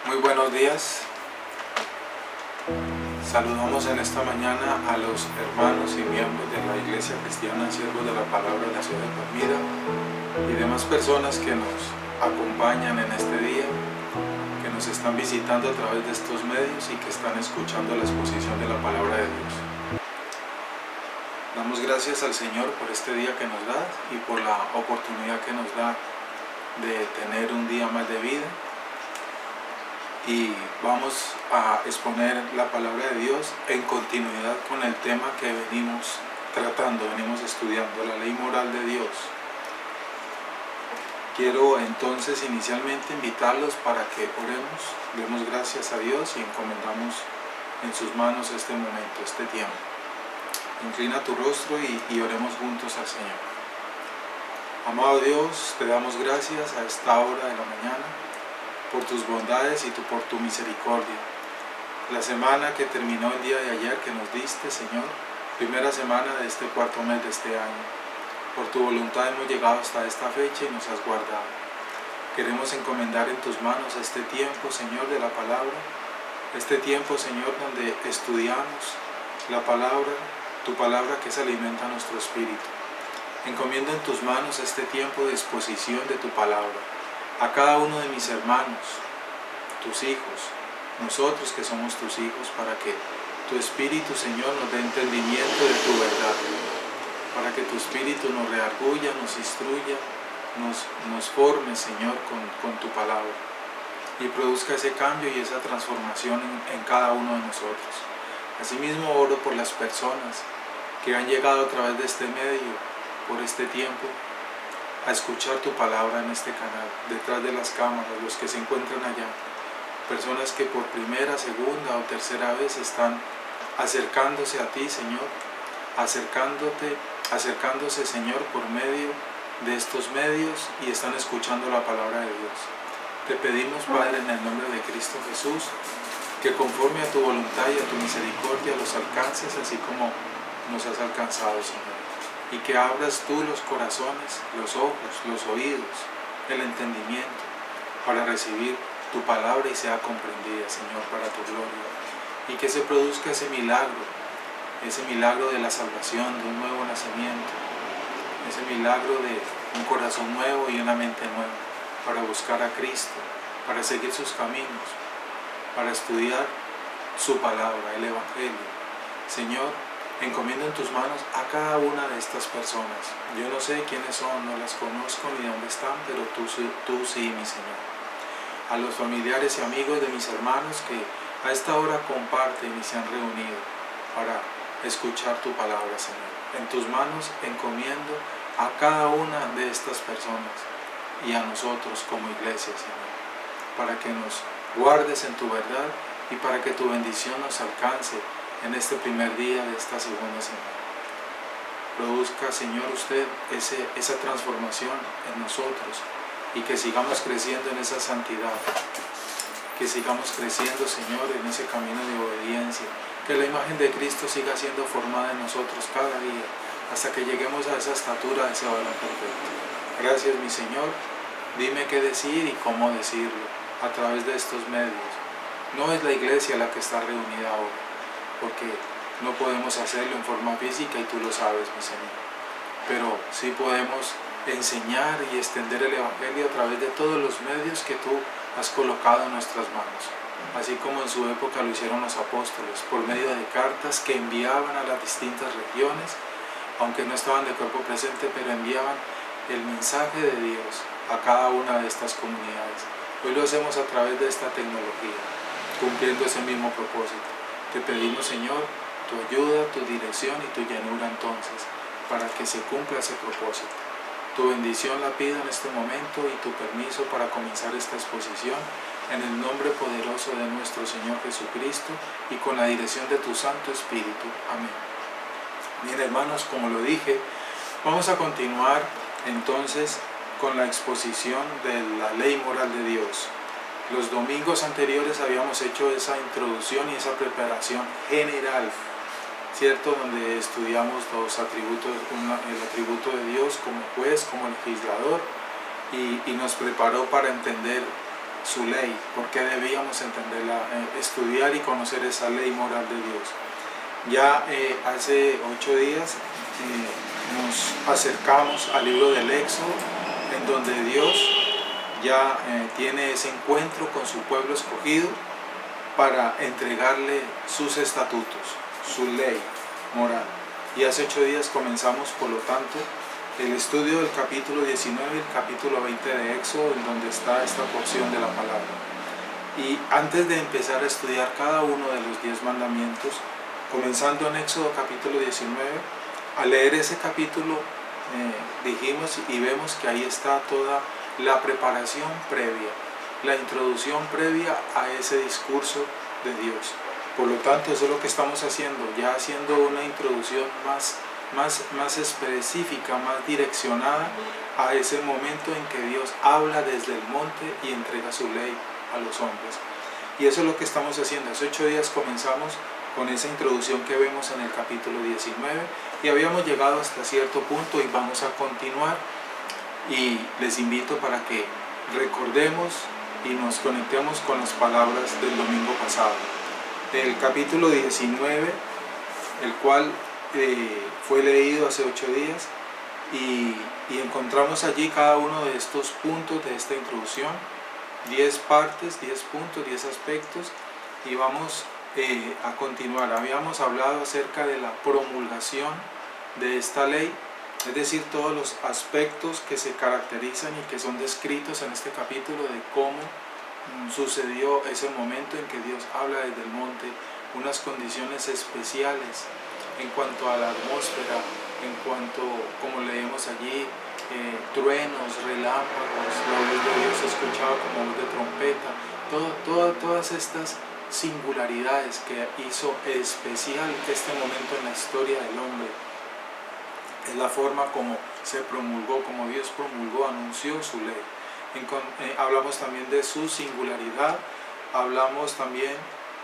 Muy buenos días. Saludamos en esta mañana a los hermanos y miembros de la Iglesia Cristiana Siervos de la Palabra de la ciudad de Palmira y demás personas que nos acompañan en este día, que nos están visitando a través de estos medios y que están escuchando la exposición de la Palabra de Dios. Damos gracias al Señor por este día que nos da y por la oportunidad que nos da de tener un día más de vida. Y vamos a exponer la palabra de Dios en continuidad con el tema que venimos tratando, venimos estudiando, la ley moral de Dios. Quiero entonces inicialmente invitarlos para que oremos, demos gracias a Dios y encomendamos en sus manos este momento, este tiempo. Inclina tu rostro y oremos juntos al Señor. Amado Dios, te damos gracias a esta hora de la mañana por tus bondades y por tu misericordia. La semana que terminó el día de ayer que nos diste, Señor, primera semana de este cuarto mes de este año. Por tu voluntad hemos llegado hasta esta fecha y nos has guardado. Queremos encomendar en tus manos este tiempo, Señor, de la palabra, este tiempo, Señor, donde estudiamos la palabra, tu palabra que es alimenta nuestro espíritu. Encomiendo en tus manos este tiempo de exposición de tu palabra, a cada uno de mis hermanos, tus hijos, nosotros que somos tus hijos, para que tu Espíritu, Señor, nos dé entendimiento de tu verdad, para que tu Espíritu nos redarguya, nos instruya, nos forme, Señor, con tu palabra, y produzca ese cambio y esa transformación en cada uno de nosotros. Asimismo, oro por las personas que han llegado a través de este medio, por este tiempo, a escuchar tu palabra en este canal, detrás de las cámaras, los que se encuentran allá, personas que por primera, segunda o tercera vez están acercándose a ti, Señor, acercándose, Señor, por medio de estos medios y están escuchando la palabra de Dios. Te pedimos, Padre, en el nombre de Cristo Jesús, que conforme a tu voluntad y a tu misericordia los alcances así como nos has alcanzado, Señor. Y que abras tú los corazones, los ojos, los oídos, el entendimiento, para recibir tu palabra y sea comprendida, Señor, para tu gloria. Y que se produzca ese milagro de la salvación, de un nuevo nacimiento, ese milagro de un corazón nuevo y una mente nueva, para buscar a Cristo, para seguir sus caminos, para estudiar su palabra, el Evangelio. Señor, encomiendo en tus manos a cada una de estas personas. Yo no sé quiénes son, no las conozco ni dónde están, pero tú sí, mi Señor. A los familiares y amigos de mis hermanos que a esta hora comparten y se han reunido para escuchar tu palabra, Señor. En tus manos encomiendo a cada una de estas personas y a nosotros como iglesia, Señor, para que nos guardes en tu verdad y para que tu bendición nos alcance en este primer día de esta segunda semana. Produzca, Señor, usted esa transformación en nosotros y que sigamos creciendo en esa santidad, que sigamos creciendo, Señor, en ese camino de obediencia, que la imagen de Cristo siga siendo formada en nosotros cada día, hasta que lleguemos a esa estatura de ese varón perfecto. Gracias, mi Señor. Dime qué decir y cómo decirlo a través de estos medios. No es la iglesia la que está reunida ahora, porque no podemos hacerlo en forma física y tú lo sabes, mi Señor. Pero sí podemos enseñar y extender el Evangelio a través de todos los medios que tú has colocado en nuestras manos. Así como en su época lo hicieron los apóstoles, por medio de cartas que enviaban a las distintas regiones, aunque no estaban de cuerpo presente, pero enviaban el mensaje de Dios a cada una de estas comunidades. Hoy lo hacemos a través de esta tecnología, cumpliendo ese mismo propósito. Te pedimos, Señor, tu ayuda, tu dirección y tu llenura entonces, para que se cumpla ese propósito. Tu bendición la pido en este momento y tu permiso para comenzar esta exposición en el nombre poderoso de nuestro Señor Jesucristo y con la dirección de tu Santo Espíritu. Amén. Bien, hermanos, como lo dije, vamos a continuar entonces con la exposición de la ley moral de Dios. Los domingos anteriores habíamos hecho esa introducción y esa preparación general, ¿cierto? Donde estudiamos los atributos, el atributo de Dios como juez, como legislador, y nos preparó para entender su ley, por qué debíamos entenderla, estudiar y conocer esa ley moral de Dios. Ya hace 8 días nos acercamos al libro del Éxodo, en donde Dios ya tiene ese encuentro con su pueblo escogido para entregarle sus estatutos, su ley moral. Y hace 8 días comenzamos, por lo tanto, el estudio del capítulo 19 y el capítulo 20 de Éxodo, en donde está esta porción de la palabra. Y antes de empezar a estudiar cada uno de los 10 mandamientos, comenzando en Éxodo capítulo 19, al leer ese capítulo dijimos y vemos que ahí está toda la preparación previa, la introducción previa a ese discurso de Dios. Por lo tanto, eso es lo que estamos haciendo, ya haciendo una introducción más específica, más direccionada a ese momento en que Dios habla desde el monte y entrega su ley a los hombres. Y eso es lo que estamos haciendo. Hace 8 días comenzamos con esa introducción que vemos en el capítulo 19 y habíamos llegado hasta cierto punto y vamos a continuar, y les invito para que recordemos y nos conectemos con las palabras del domingo pasado. El capítulo 19, el cual fue leído hace 8 días, y encontramos allí cada uno de estos puntos de esta introducción, 10 partes, 10 puntos, 10 aspectos, y vamos a continuar. Habíamos hablado acerca de la promulgación de esta ley, es decir, todos los aspectos que se caracterizan y que son descritos en este capítulo de cómo sucedió ese momento en que Dios habla desde el monte, unas condiciones especiales en cuanto a la atmósfera, en cuanto, como leemos allí, truenos, relámpagos, la voz de Dios se escuchaba como voz de trompeta, todas estas singularidades que hizo especial este momento en la historia del hombre. Es la forma como se promulgó, como Dios promulgó, anunció su ley. Hablamos también de su singularidad, hablamos también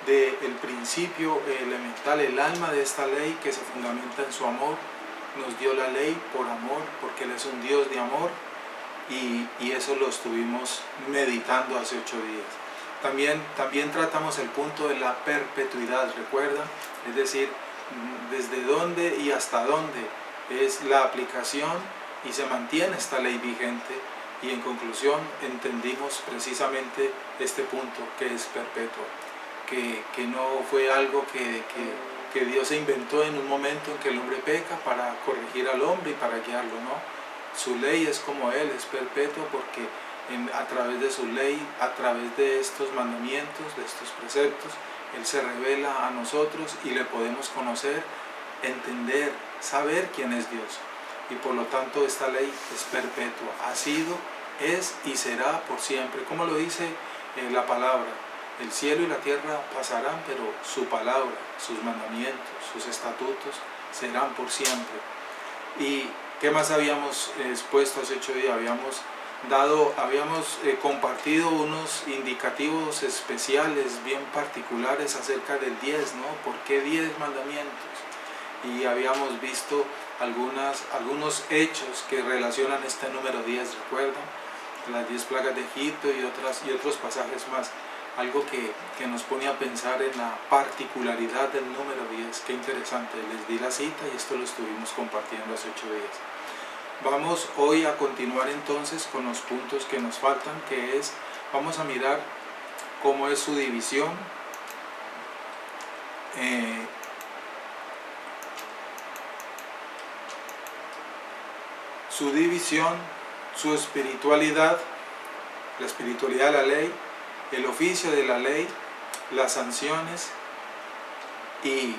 del principio elemental, el alma de esta ley que se fundamenta en su amor. Nos dio la ley por amor, porque Él es un Dios de amor, y eso lo estuvimos meditando hace 8 días. También tratamos el punto de la perpetuidad, ¿recuerdan? Es decir, desde dónde y hasta dónde es la aplicación y se mantiene esta ley vigente, y en conclusión entendimos precisamente este punto, que es perpetuo, que no fue algo que Dios se inventó en un momento en que el hombre peca para corregir al hombre y para guiarlo, no. Su ley es como Él, es perpetua, porque a través de su ley, a través de estos mandamientos, de estos preceptos, Él se revela a nosotros y le podemos conocer, entender, saber quién es Dios. Y por lo tanto esta ley es perpetua, ha sido, es y será por siempre. Como lo dice la palabra, el cielo y la tierra pasarán, pero su palabra, sus mandamientos, sus estatutos serán por siempre. ¿Y qué más habíamos expuesto hace 8 días? Habíamos compartido unos indicativos especiales bien particulares acerca del 10, ¿no? ¿Por qué 10 mandamientos? Y habíamos visto algunos hechos que relacionan este número 10, ¿recuerdan? Las 10 plagas de Egipto y otros pasajes más. Algo que nos pone a pensar en la particularidad del número 10. Qué interesante, les di la cita y esto lo estuvimos compartiendo hace 8 días. Vamos hoy a continuar entonces con los puntos que nos faltan, vamos a mirar cómo es su división, su espiritualidad, la espiritualidad de la ley, el oficio de la ley, las sanciones y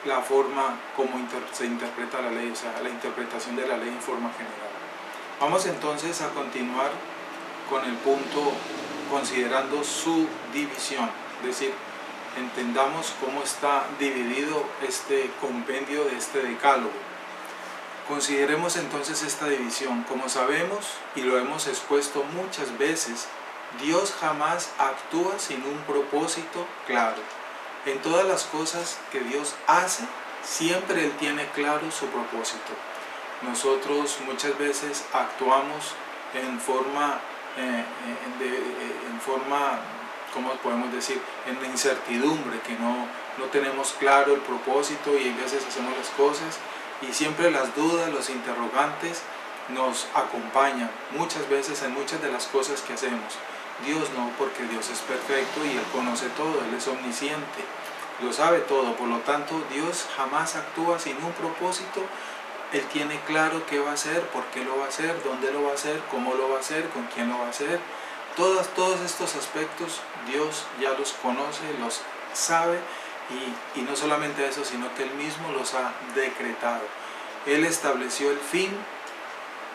la forma como se interpreta la ley, o sea, la interpretación de la ley en forma general. Vamos entonces a continuar con el punto considerando su división, es decir, entendamos cómo está dividido este compendio de este decálogo. Consideremos entonces esta división. Como sabemos y lo hemos expuesto muchas veces, Dios jamás actúa sin un propósito claro. En todas las cosas que Dios hace, siempre Él tiene claro su propósito. Nosotros muchas veces actuamos en forma en forma, ¿cómo podemos decir?, en la incertidumbre, que no tenemos claro el propósito y a veces hacemos las cosas y siempre las dudas, los interrogantes nos acompañan muchas veces en muchas de las cosas que hacemos. Dios no, porque Dios es perfecto y Él conoce todo, Él es omnisciente, lo sabe todo, por lo tanto Dios jamás actúa sin un propósito. Él tiene claro qué va a hacer, por qué lo va a hacer, dónde lo va a hacer, cómo lo va a hacer, con quién lo va a hacer. Todos estos aspectos Dios ya los conoce, los sabe y no solamente eso, sino que Él mismo los ha decretado. Él estableció el fin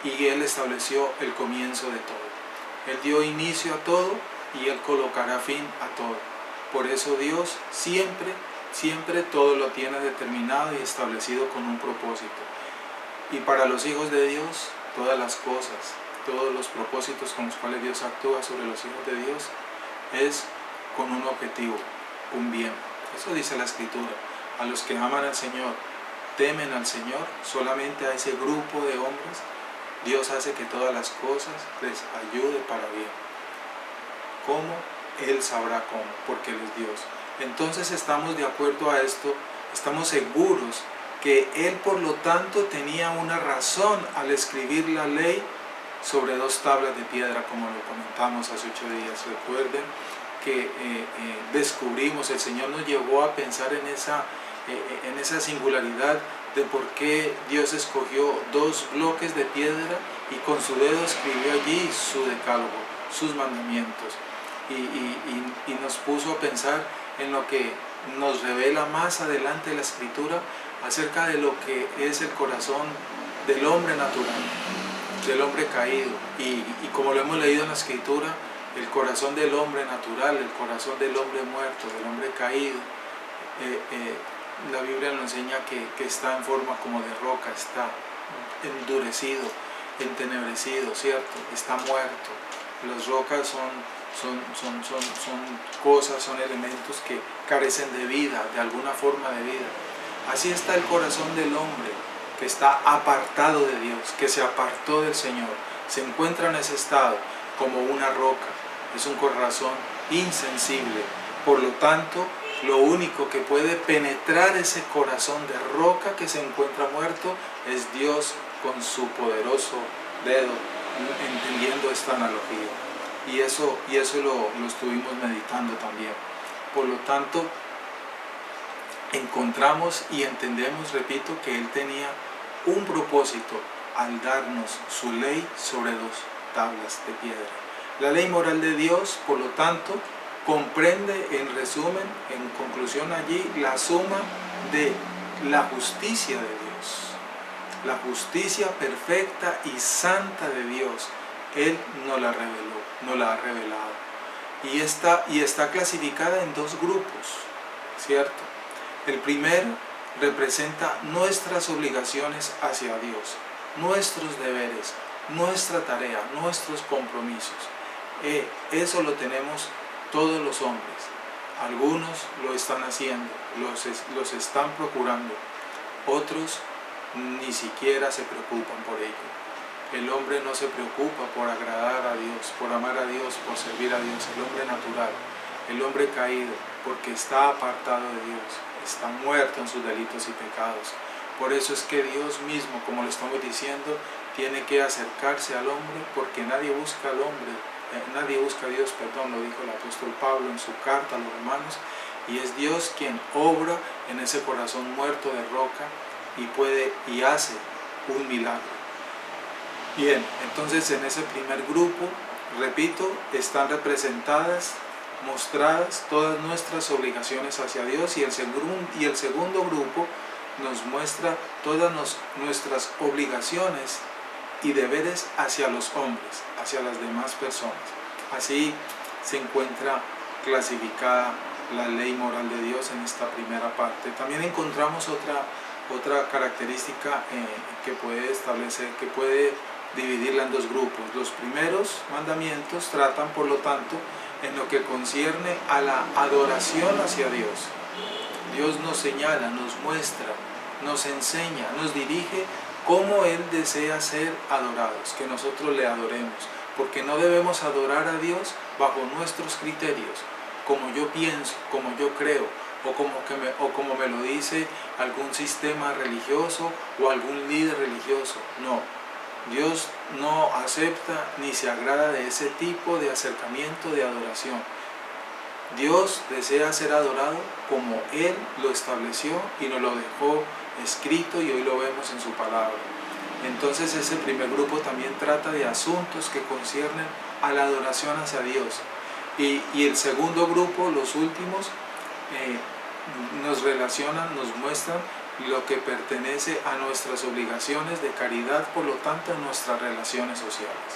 y Él estableció el comienzo de todo. Él dio inicio a todo y Él colocará fin a todo. Por eso Dios siempre todo lo tiene determinado y establecido con un propósito. Y para los hijos de Dios, todas las cosas, todos los propósitos con los cuales Dios actúa sobre los hijos de Dios es con un objetivo, un bien. Eso dice la Escritura. A los que aman al Señor, temen al Señor, solamente a ese grupo de hombres, Dios hace que todas las cosas les ayude para bien. ¿Cómo? Él sabrá cómo, porque Él es Dios. Entonces estamos de acuerdo a esto, estamos seguros que Él por lo tanto tenía una razón al escribir la ley sobre 2 tablas de piedra, como lo comentamos hace 8 días. Recuerden que descubrimos, el Señor nos llevó a pensar en esa singularidad de por qué Dios escogió 2 bloques de piedra y con su dedo escribió allí su decálogo, sus mandamientos, y nos puso a pensar en lo que nos revela más adelante la Escritura acerca de lo que es el corazón del hombre natural, del hombre caído, y como lo hemos leído en la Escritura, el corazón del hombre natural, el corazón del hombre muerto, del hombre caído, la Biblia nos enseña que está en forma como de roca, está endurecido, entenebrecido, ¿cierto? Está muerto. Las rocas son cosas, son elementos que carecen de vida, de alguna forma de vida. Así está el corazón del hombre, que está apartado de Dios, que se apartó del Señor, se encuentra en ese estado como una roca, es un corazón insensible. Por lo tanto, lo único que puede penetrar ese corazón de roca que se encuentra muerto es Dios con su poderoso dedo, entendiendo esta analogía. Y eso lo estuvimos meditando también. Por lo tanto, encontramos y entendemos, repito, que Él tenía un propósito al darnos su ley sobre 2 tablas de piedra. La ley moral de Dios, por lo tanto, comprende, en resumen, en conclusión allí, la suma de la justicia de Dios, la justicia perfecta y santa de Dios. Él nos la reveló, nos la ha revelado, y está clasificada en 2 grupos, ¿cierto? El primero representa nuestras obligaciones hacia Dios, nuestros deberes, nuestra tarea, nuestros compromisos. Eso lo tenemos todos los hombres. Algunos lo están haciendo, los están procurando, otros ni siquiera se preocupan por ello. El hombre no se preocupa por agradar a Dios, por amar a Dios, por servir a Dios. El hombre natural, el hombre caído, porque está apartado de Dios, está muerto en sus delitos y pecados. Por eso es que Dios mismo, como lo estamos diciendo, tiene que acercarse al hombre, porque nadie busca al hombre, nadie busca a Dios, lo dijo el apóstol Pablo en su carta a los Romanos, y es Dios quien obra en ese corazón muerto de roca y hace un milagro. Bien, entonces en ese primer grupo, repito, están representadas, mostradas todas nuestras obligaciones hacia Dios, y el segundo grupo nos muestra todas nuestras obligaciones y deberes hacia los hombres, hacia las demás personas. Así se encuentra clasificada la ley moral de Dios en esta primera parte. También encontramos otra característica que puede establecer, que puede dividirla en 2 grupos. Los primeros mandamientos tratan, por lo tanto, en lo que concierne a la adoración hacia Dios. Dios nos señala, nos muestra, nos enseña, nos dirige cómo Él desea ser adorados, que nosotros le adoremos. porque no debemos adorar a Dios bajo nuestros criterios, como yo pienso, como yo creo, o como me lo dice algún sistema religioso o algún líder religioso. No, Dios no acepta ni se agrada de ese tipo de acercamiento, de adoración. Dios desea ser adorado como Él lo estableció y nos lo dejó escrito, y hoy lo vemos en su palabra. Entonces ese primer grupo también trata de asuntos que conciernen a la adoración hacia Dios. Y el segundo grupo, los últimos, nos relacionan, nos muestran lo que pertenece a nuestras obligaciones de caridad, por lo tanto en nuestras relaciones sociales.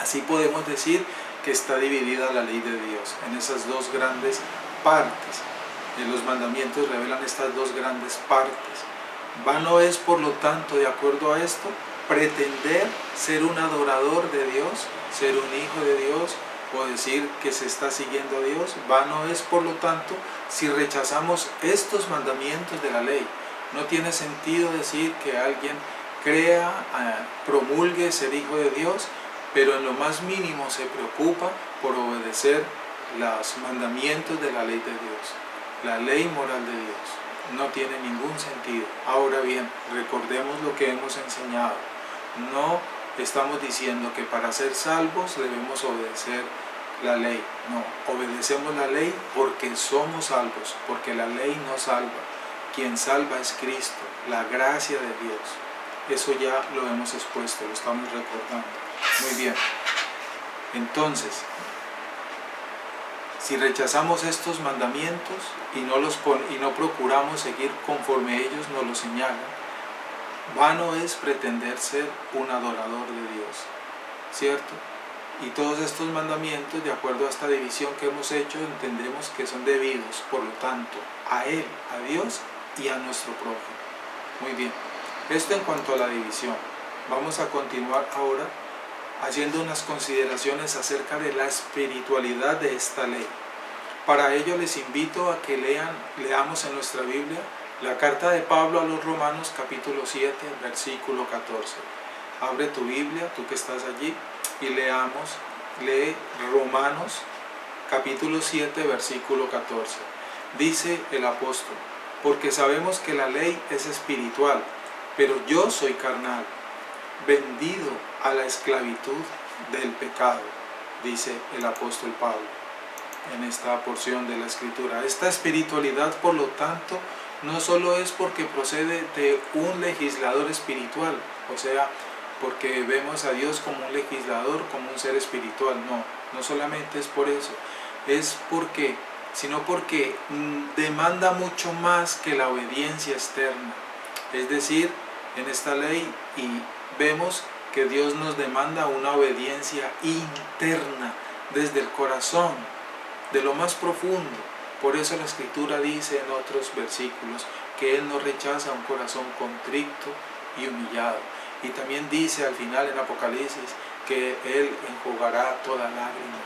Así podemos decir que está dividida la ley de Dios en esas dos grandes partes. Los mandamientos revelan estas dos grandes partes. Vano es, por lo tanto, de acuerdo a esto, pretender ser un adorador de Dios, ser un hijo de Dios, o decir que se está siguiendo a Dios. Vano es, por lo tanto, si rechazamos estos mandamientos de la ley. No tiene sentido decir que alguien crea, promulgue ser hijo de Dios, pero en lo más mínimo se preocupa por obedecer los mandamientos de la ley de Dios, la ley moral de Dios. No tiene ningún sentido. Ahora bien, recordemos lo que hemos enseñado. No estamos diciendo que para ser salvos debemos obedecer la ley. No, obedecemos la ley porque somos salvos, porque la ley no salva. Quien salva es Cristo, la gracia de Dios. Eso ya lo hemos expuesto, lo estamos recordando. Muy bien. Entonces, si rechazamos estos mandamientos y no procuramos seguir conforme ellos nos lo señalan, vano es pretender ser un adorador de Dios, ¿cierto? Y todos estos mandamientos, de acuerdo a esta división que hemos hecho, entendemos que son debidos, por lo tanto, a Él, a Dios y a nuestro prójimo. Muy bien, esto en cuanto a la división. Vamos a continuar ahora haciendo unas consideraciones acerca de la espiritualidad de esta ley. Para ello les invito a que leamos en nuestra Biblia la carta de Pablo a los Romanos, capítulo 7, versículo 14. Abre tu Biblia, tú que estás allí, y lee Romanos, capítulo 7, versículo 14. Dice el apóstol: porque sabemos que la ley es espiritual, pero yo soy carnal, vendido a la esclavitud del pecado, dice el apóstol Pablo en esta porción de la Escritura. Esta espiritualidad, por lo tanto, no solo es porque procede de un legislador espiritual, o sea, porque vemos a Dios como un legislador, como un ser espiritual. No solamente es por eso, sino porque demanda mucho más que la obediencia externa. Es decir, en esta ley vemos que Dios nos demanda una obediencia interna, desde el corazón, de lo más profundo. Por eso la Escritura dice en otros versículos que Él no rechaza un corazón contrito y humillado. Y también dice al final en Apocalipsis que Él enjugará toda lágrima,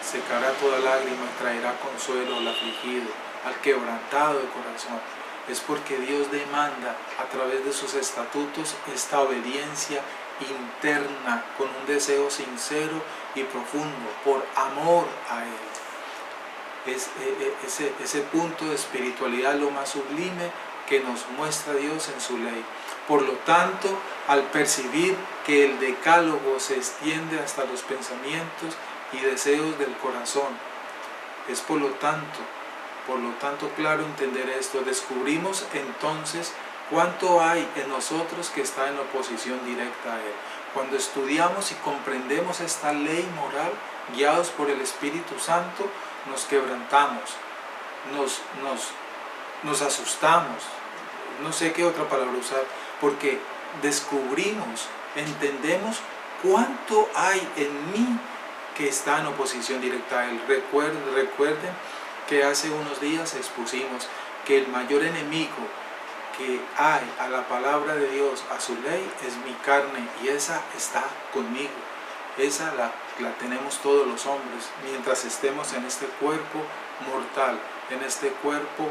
secará toda lágrima y traerá consuelo al afligido, al quebrantado de corazón. Es porque Dios demanda a través de sus estatutos esta obediencia interna, con un deseo sincero y profundo, por amor a Él. Ese punto de espiritualidad, lo más sublime que nos muestra Dios en su ley. Por lo tanto, al percibir que el decálogo se extiende hasta los pensamientos y deseos del corazón, es por lo tanto claro entender esto. Descubrimos entonces cuánto hay en nosotros que está en oposición directa a Él. Cuando estudiamos y comprendemos esta ley moral, guiados por el Espíritu Santo, nos quebrantamos, nos asustamos, no sé qué otra palabra usar, porque descubrimos, entendemos cuánto hay en mí que está en oposición directa a Él. Recuerden que hace unos días expusimos que el mayor enemigo que hay a la palabra de Dios, a su ley, es mi carne, y esa está conmigo. Esa la tenemos todos los hombres mientras estemos en este cuerpo mortal, en este cuerpo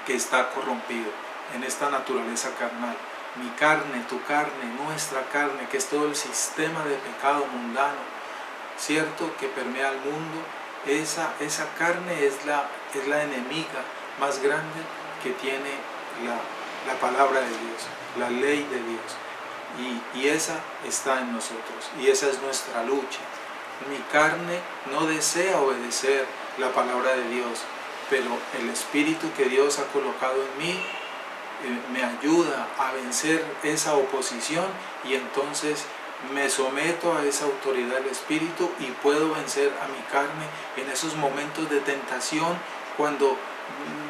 que está corrompido, en esta naturaleza carnal. mi carne, tu carne, nuestra carne, que es todo el sistema de pecado mundano, ¿cierto?, que permea al mundo. Esa carne es la enemiga más grande que tiene la palabra de Dios, la ley de Dios, y esa está en nosotros, y esa es nuestra lucha. Mi carne no desea obedecer la palabra de Dios, pero el Espíritu que Dios ha colocado en mí me ayuda a vencer esa oposición, y entonces me someto a esa autoridad del Espíritu y puedo vencer a mi carne en esos momentos de tentación, cuando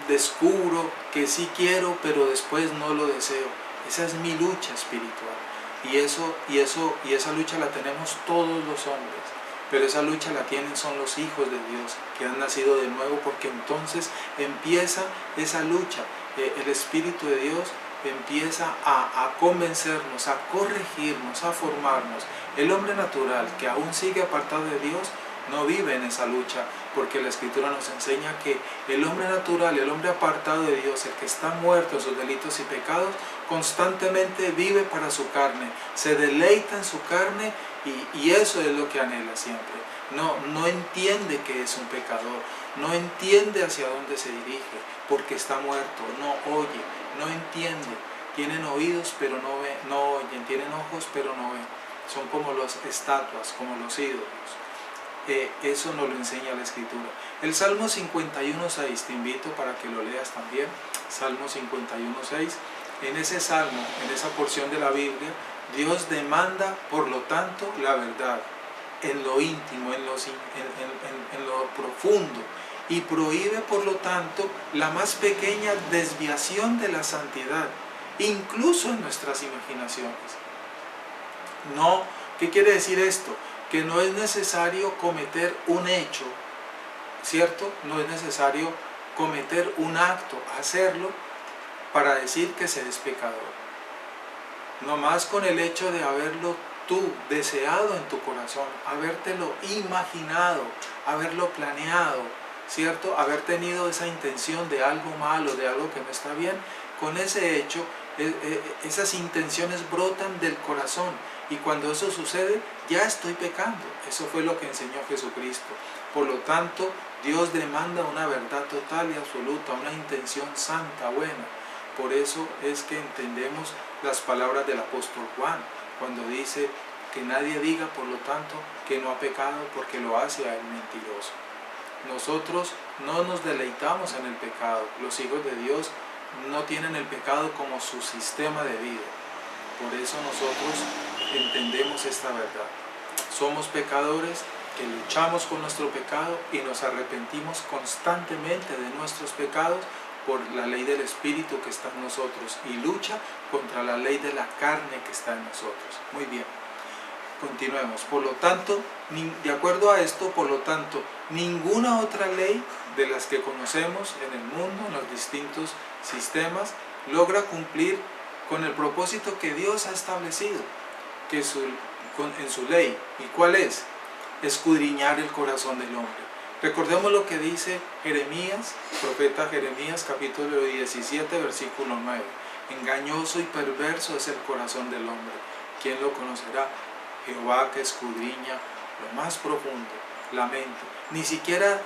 descubro que sí quiero pero después no lo deseo. Esa es mi lucha espiritual, y esa lucha la tenemos todos los hombres, pero esa lucha la tienen son los hijos de Dios que han nacido de nuevo, porque entonces empieza esa lucha. El Espíritu de Dios empieza a convencernos, a corregirnos, a formarnos. El hombre natural que aún sigue apartado de Dios no vive en esa lucha, porque la Escritura nos enseña que el hombre natural, el hombre apartado de Dios, el que está muerto en sus delitos y pecados, constantemente vive para su carne, se deleita en su carne, y eso es lo que anhela siempre. No entiende que es un pecador, no entiende hacia dónde se dirige, porque está muerto, no oye, no entiende. Tienen oídos pero no oyen, tienen ojos pero no ven. Son como las estatuas, como los ídolos. Eso nos lo enseña la Escritura. El Salmo 51.6, te invito para que lo leas también. Salmo 51.6. En ese salmo, en esa porción de la Biblia, Dios demanda, por lo tanto, la verdad en lo íntimo, en lo profundo, y prohíbe, por lo tanto, la más pequeña desviación de la santidad, incluso en nuestras imaginaciones. No, ¿qué quiere decir esto? Que no es necesario cometer un hecho, ¿cierto? No es necesario cometer un acto, hacerlo, para decir que se es pecador. No más con el hecho de haberlo tú deseado en tu corazón, habértelo imaginado, haberlo planeado, ¿cierto? Haber tenido esa intención de algo malo, de algo que no está bien, con ese hecho, esas intenciones brotan del corazón, y cuando eso sucede, ya estoy pecando. Eso fue lo que enseñó Jesucristo. Por lo tanto, Dios demanda una verdad total y absoluta, una intención santa, buena. Por eso es que entendemos las palabras del apóstol Juan, cuando dice que nadie diga, por lo tanto, que no ha pecado, porque lo hace a él mentiroso. Nosotros no nos deleitamos en el pecado. Los hijos de Dios no tienen el pecado como su sistema de vida. Por eso nosotros entendemos esta verdad. Somos pecadores que luchamos con nuestro pecado y nos arrepentimos constantemente de nuestros pecados por la ley del Espíritu que está en nosotros, y lucha contra la ley de la carne que está en nosotros. Muy bien, continuemos. Por lo tanto, de acuerdo a esto, por lo tanto, ninguna otra ley de las que conocemos en el mundo, en los distintos sistemas, logra cumplir con el propósito que Dios ha establecido en su ley. ¿Y cuál es? Escudriñar el corazón del hombre. Recordemos lo que dice Jeremías, profeta Jeremías, capítulo 17, versículo 9. Engañoso y perverso es el corazón del hombre. ¿Quién lo conocerá? Jehová, que escudriña lo más profundo, la mente. Ni siquiera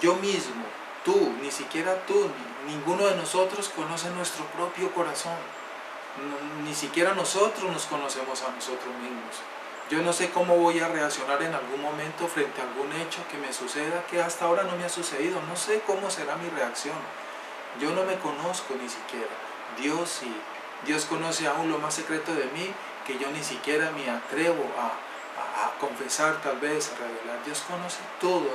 yo mismo, tú, ni siquiera tú, ninguno de nosotros conoce nuestro propio corazón. Ni siquiera nosotros nos conocemos a nosotros mismos. Yo no sé cómo voy a reaccionar en algún momento frente a algún hecho que me suceda, que hasta ahora no me ha sucedido. No sé cómo será mi reacción. Yo no me conozco ni siquiera. Dios sí. Dios conoce aún lo más secreto de mí, que yo ni siquiera me atrevo a confesar, tal vez, a revelar. Dios conoce todo,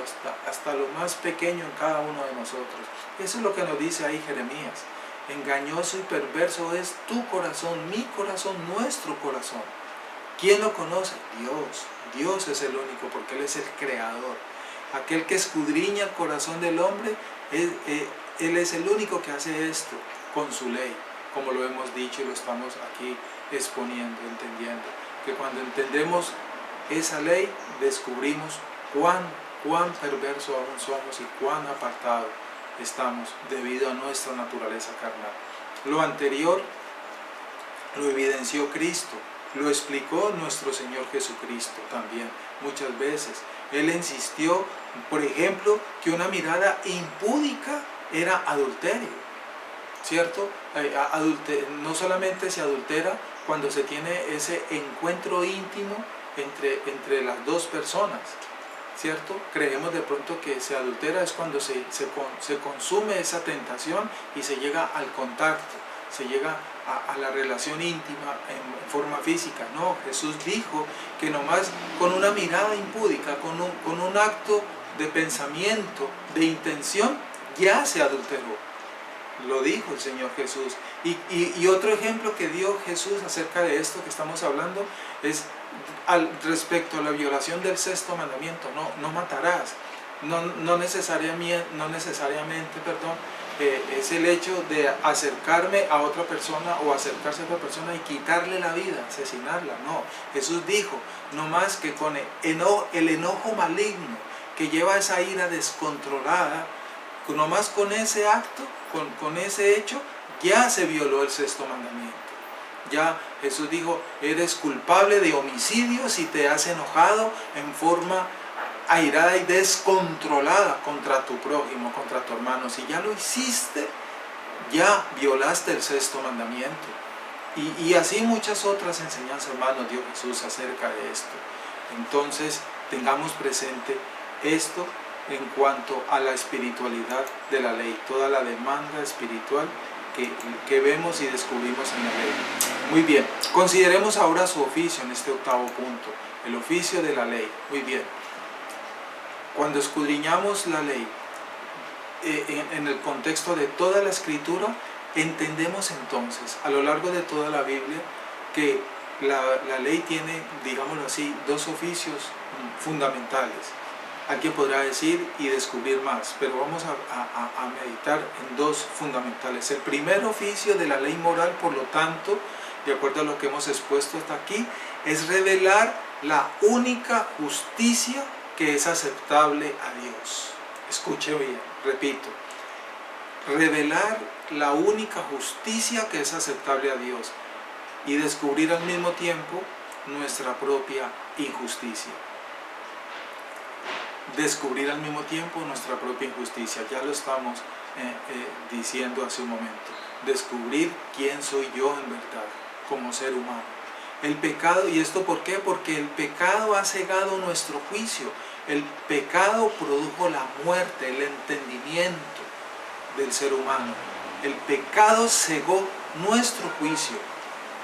hasta lo más pequeño en cada uno de nosotros. Eso es lo que nos dice ahí Jeremías. Engañoso y perverso es tu corazón, mi corazón, nuestro corazón. ¿Quién lo conoce? Dios. Dios es el único, porque Él es el creador. Aquel que escudriña el corazón del hombre, Él es el único que hace esto con su ley, como lo hemos dicho y lo estamos aquí exponiendo, entendiendo. Que cuando entendemos esa ley, descubrimos cuán perverso aún somos y cuán apartados estamos debido a nuestra naturaleza carnal. Lo anterior lo evidenció Cristo, lo explicó nuestro Señor Jesucristo también muchas veces. Él insistió, por ejemplo, que una mirada impúdica era adulterio, ¿cierto? No solamente se adultera cuando se tiene ese encuentro íntimo entre las dos personas, ¿cierto? Creemos de pronto que se adultera es cuando se consume esa tentación y se llega al contacto, se llega a la relación íntima en forma física. No, Jesús dijo que nomás con una mirada impúdica, con un acto de pensamiento, de intención, ya se adulteró. Lo dijo el Señor Jesús. Y otro ejemplo que dio Jesús acerca de esto que estamos hablando es respecto a la violación del sexto mandamiento. No matarás. No necesariamente, es el hecho de acercarme a otra persona o acercarse a otra persona y quitarle la vida, asesinarla. No, Jesús dijo, no más que con el enojo maligno que lleva esa ira descontrolada, no más con ese acto, con ese hecho, ya se violó el sexto mandamiento. Ya Jesús dijo, eres culpable de homicidio si te has enojado en forma airada y descontrolada contra tu prójimo, contra tu hermano. Si ya lo hiciste, ya violaste el sexto mandamiento. Y así muchas otras enseñanzas, hermanos, dio Jesús acerca de esto. Entonces, tengamos presente esto en cuanto a la espiritualidad de la ley, toda la demanda espiritual que vemos y descubrimos en la ley. Muy bien, consideremos ahora su oficio en este octavo punto, el oficio de la ley. Muy bien. Cuando escudriñamos la ley en el contexto de toda la Escritura, entendemos entonces a lo largo de toda la Biblia que la ley tiene, digámoslo así, dos oficios fundamentales. Alguien podrá decir y descubrir más, pero vamos a meditar en dos fundamentales. El primer oficio de la ley moral, por lo tanto, de acuerdo a lo que hemos expuesto hasta aquí, es revelar la única justicia que es aceptable a Dios. Escuche bien, repito, revelar la única justicia que es aceptable a Dios y descubrir al mismo tiempo nuestra propia injusticia. Descubrir al mismo tiempo nuestra propia injusticia, ya lo estamos diciendo hace un momento. Descubrir quién soy yo en verdad, como ser humano. El pecado, ¿y esto por qué? Porque el pecado ha cegado nuestro juicio. El pecado produjo la muerte, el entendimiento del ser humano. El pecado cegó nuestro juicio,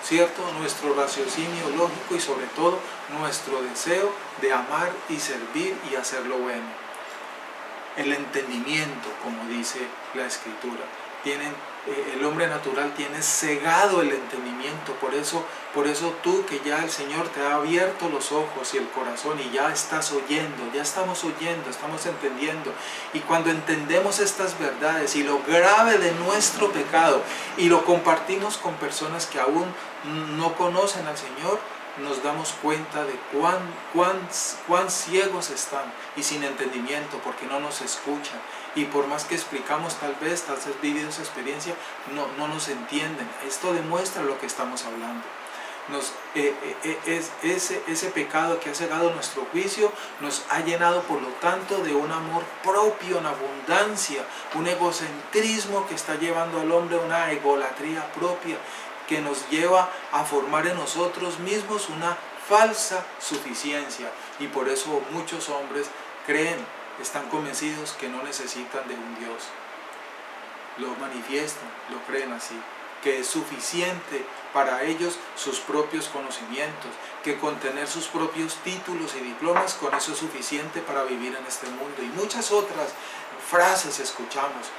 ¿cierto? Nuestro raciocinio lógico y sobre todo nuestro deseo de amar y servir y hacer lo bueno. El entendimiento, como dice la Escritura. El hombre natural tiene cegado el entendimiento, por eso tú, que ya el Señor te ha abierto los ojos y el corazón y ya estás oyendo, ya estamos oyendo, estamos entendiendo. Y cuando entendemos estas verdades y lo grave de nuestro pecado y lo compartimos con personas que aún no conocen al Señor, nos damos cuenta de cuán ciegos están y sin entendimiento, porque no nos escuchan. Y por más que explicamos, tal vez vivido esa experiencia, no nos entienden. Esto demuestra lo que estamos hablando. Ese pecado que ha cegado nuestro juicio nos ha llenado, por lo tanto, de un amor propio en abundancia, un egocentrismo que está llevando al hombre a una egolatría propia, que nos lleva a formar en nosotros mismos una falsa suficiencia. Y por eso muchos hombres están convencidos que no necesitan de un Dios. Lo manifiestan, lo creen así, que es suficiente para ellos sus propios conocimientos, que con tener sus propios títulos y diplomas, con eso es suficiente para vivir en este mundo. Y muchas otras frases escuchamos.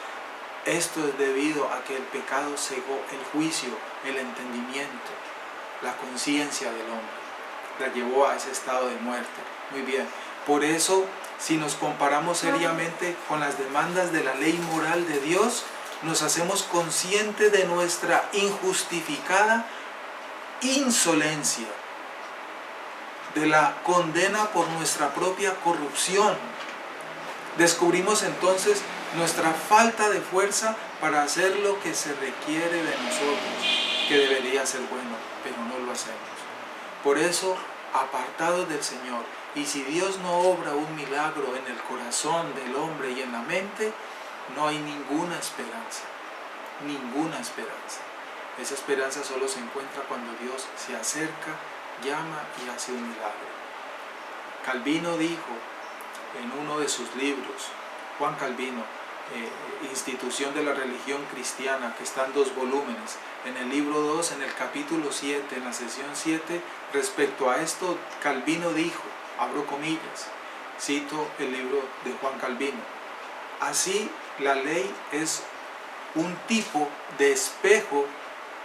Esto es debido a que el pecado cegó el juicio, el entendimiento, la conciencia del hombre, la llevó a ese estado de muerte. Muy bien, por eso, si nos comparamos seriamente con las demandas de la ley moral de Dios, nos hacemos conscientes de nuestra injustificada insolencia, de la condena por nuestra propia corrupción. Descubrimos entonces nuestra falta de fuerza para hacer lo que se requiere de nosotros. que debería ser bueno, pero no lo hacemos. Por eso, apartados del Señor, y si Dios no obra un milagro en el corazón del hombre y en la mente, no hay ninguna esperanza, ninguna esperanza. Esa esperanza solo se encuentra cuando Dios se acerca, llama y hace un milagro. Calvino dijo en uno de sus libros, Juan Calvino, Institución de la Religión Cristiana, que está en 2 volúmenes, en el libro 2, en el capítulo 7, en la sesión 7, respecto a esto, Calvino dijo, abro comillas, cito el libro de Juan Calvino: así la ley es un tipo de espejo,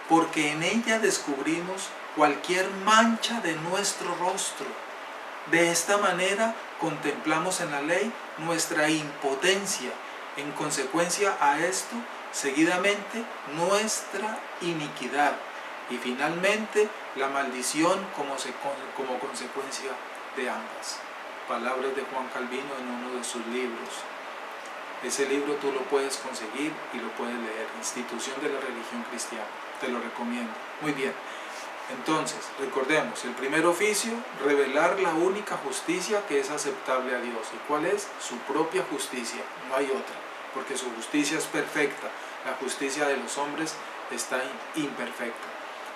porque en ella descubrimos cualquier mancha de nuestro rostro. De esta manera contemplamos en la ley nuestra impotencia. En consecuencia a esto, seguidamente, nuestra iniquidad y finalmente la maldición como consecuencia de ambas. Palabras de Juan Calvino en uno de sus libros. Ese libro tú lo puedes conseguir y lo puedes leer, Institución de la Religión Cristiana, te lo recomiendo. Muy bien, entonces recordemos, el primer oficio, revelar la única justicia que es aceptable a Dios. ¿Y cuál es? Su propia justicia, no hay otra, porque su justicia es perfecta, la justicia de los hombres está imperfecta.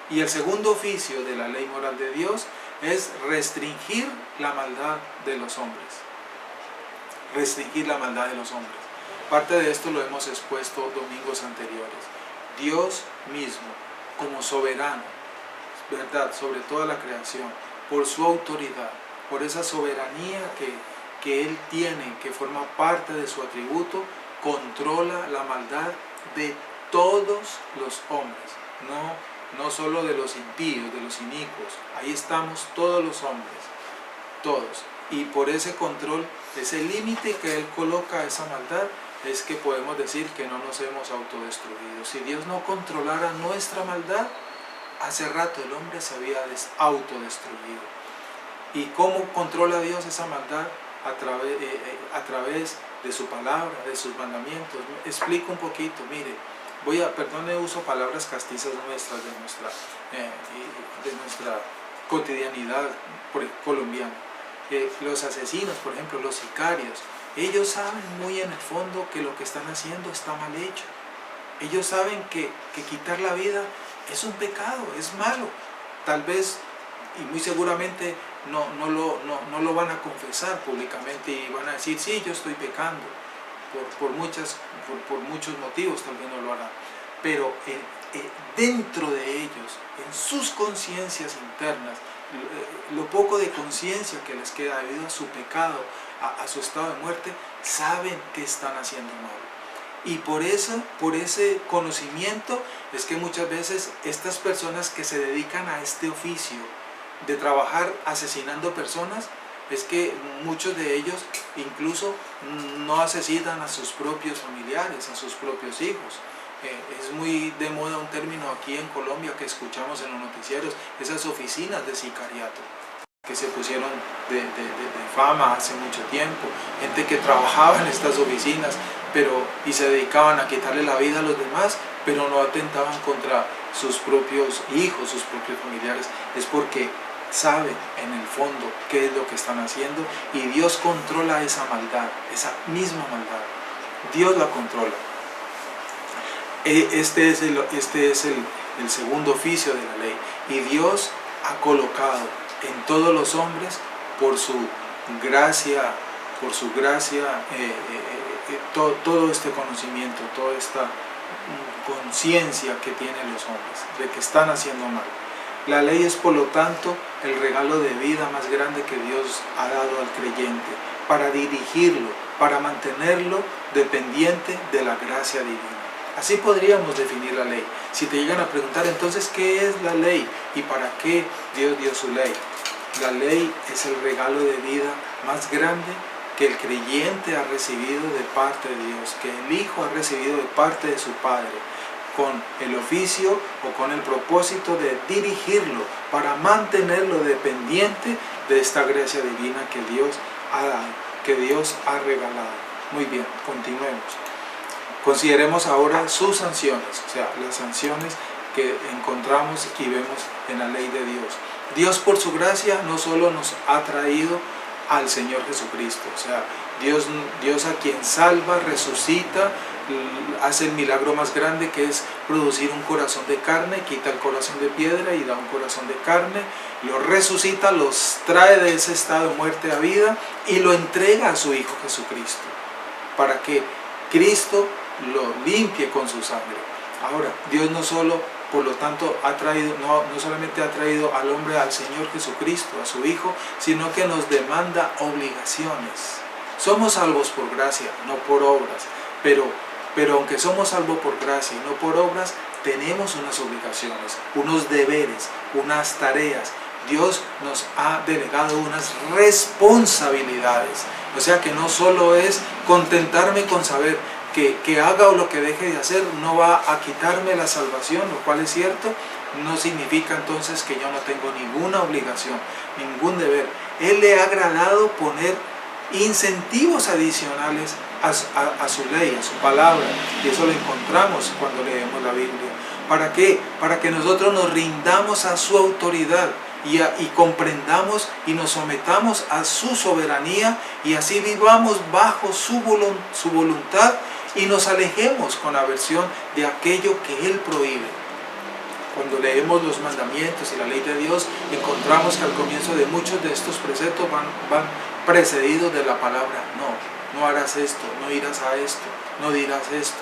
Y el segundo oficio de la ley moral de Dios es restringir la maldad de los hombres. Restringir la maldad de los hombres. Parte de esto lo hemos expuesto domingos anteriores. Dios mismo, como soberano, ¿verdad?, sobre toda la creación, por su autoridad, por esa soberanía que Él tiene, que forma parte de su atributo, controla la maldad de todos los hombres, no solo de los impíos, de los inicuos. Ahí estamos todos los hombres, todos. Y por ese control, ese límite que Él coloca a esa maldad, es que podemos decir que no nos hemos autodestruido. Si Dios no controlara nuestra maldad, hace rato el hombre se había autodestruido. ¿Y cómo controla Dios esa maldad? A través de su palabra, de sus mandamientos. Explico un poquito, mire, perdone, uso palabras castizas nuestras, de nuestra cotidianidad colombiana. Los asesinos, por ejemplo, los sicarios, ellos saben muy en el fondo que lo que están haciendo está mal hecho. Ellos saben que quitar la vida es un pecado, es malo. Tal vez, y muy seguramente, no lo van a confesar públicamente y van a decir, sí, yo estoy pecando. Por muchos motivos tal vez no lo harán. Pero dentro de ellos, en sus conciencias internas, lo poco de conciencia que les queda debido a su pecado, a su estado de muerte, saben que están haciendo mal. Y por ese conocimiento es que muchas veces estas personas que se dedican a este oficio de trabajar asesinando personas, es que muchos de ellos incluso no asesinan a sus propios familiares, a sus propios hijos. Es muy de moda un término aquí en Colombia que escuchamos en los noticieros, esas oficinas de sicariato que se pusieron de fama hace mucho tiempo, gente que trabajaba en estas oficinas y se dedicaban a quitarle la vida a los demás, pero no atentaban contra sus propios hijos, sus propios familiares. Es porque saben en el fondo qué es lo que están haciendo, y Dios controla esa maldad, esa misma maldad. Dios la controla. Este es el segundo oficio de la ley, y Dios ha colocado en todos los hombres por su gracia, todo este conocimiento, toda esta conciencia que tienen los hombres de que están haciendo mal. La ley es, por lo tanto, el regalo de vida más grande que Dios ha dado al creyente, para dirigirlo, para mantenerlo dependiente de la gracia divina. Así podríamos definir la ley. Si te llegan a preguntar, entonces, ¿qué es la ley? ¿Y para qué Dios dio su ley? La ley es el regalo de vida más grande que el creyente ha recibido de parte de Dios, que el Hijo ha recibido de parte de su Padre, con el oficio o con el propósito de dirigirlo, para mantenerlo dependiente de esta gracia divina que Dios ha dado, que Dios ha regalado. Muy bien, continuemos. Consideremos ahora sus sanciones, o sea, las sanciones que encontramos y vemos en la ley de Dios. Dios por su gracia no solo nos ha traído al Señor Jesucristo, o sea, Dios a quien salva, resucita, hace el milagro más grande, que es producir un corazón de carne, quita el corazón de piedra y da un corazón de carne, lo resucita, los trae de ese estado de muerte a vida y lo entrega a su Hijo Jesucristo, para que Cristo lo limpie con su sangre. Ahora, Dios no solo, por lo tanto, no solamente ha traído al hombre al Señor Jesucristo, a su Hijo, sino que nos demanda obligaciones. Somos salvos por gracia, no por obras, pero aunque somos salvos por gracia y no por obras, tenemos unas obligaciones, unos deberes, unas tareas. Dios nos ha delegado unas responsabilidades. O sea que no solo es contentarme con saber que haga o lo que deje de hacer no va a quitarme la salvación, lo cual es cierto, no significa entonces que yo no tengo ninguna obligación, ningún deber. Él le ha agradado poner incentivos adicionales a su ley, a su palabra, y eso lo encontramos cuando leemos la Biblia. ¿Para qué? Para que nosotros nos rindamos a su autoridad y comprendamos y nos sometamos a su soberanía, y así vivamos bajo su voluntad y nos alejemos con aversión de aquello que Él prohíbe. Cuando leemos los mandamientos y la ley de Dios, encontramos que al comienzo de muchos de estos preceptos van precedidos de la palabra no harás esto, no irás a esto, no dirás esto.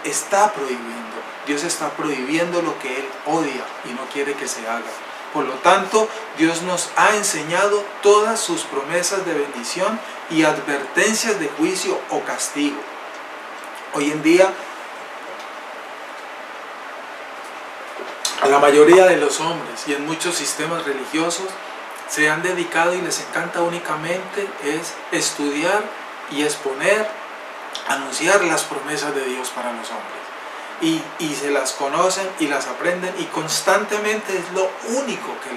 Está prohibiendo, Dios está prohibiendo lo que Él odia y no quiere que se haga. Por lo tanto, Dios nos ha enseñado todas sus promesas de bendición y advertencias de juicio o castigo. Hoy en día, a la mayoría de los hombres y en muchos sistemas religiosos se han dedicado y les encanta únicamente es estudiar y exponer, anunciar las promesas de Dios para los hombres. Y se las conocen y las aprenden y constantemente es lo único que